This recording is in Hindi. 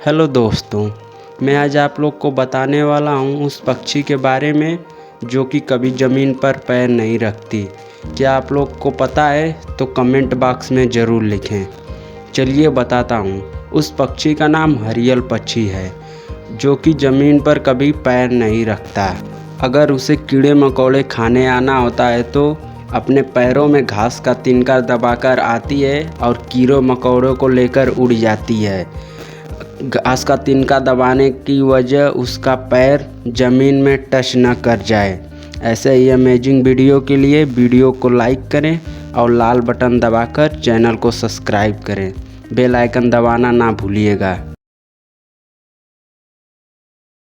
हेलो दोस्तों, मैं आज आप लोग को बताने वाला हूँ उस पक्षी के बारे में जो कि कभी ज़मीन पर पैर नहीं रखती। क्या आप लोग को पता है? तो कमेंट बॉक्स में ज़रूर लिखें। चलिए बताता हूँ। उस पक्षी का नाम हरियल पक्षी है जो कि ज़मीन पर कभी पैर नहीं रखता। अगर उसे कीड़े मकोड़े खाने आना होता है तो अपने पैरों में घास का तिनका दबाकर आती है और कीड़ों मकोड़ों को लेकर उड़ जाती है। घास का तिनका दबाने की वजह उसका पैर ज़मीन में टच न कर जाए। ऐसे ही अमेजिंग वीडियो के लिए वीडियो को लाइक करें और लाल बटन दबाकर चैनल को सब्सक्राइब करें। बेल आइकन दबाना ना भूलिएगा।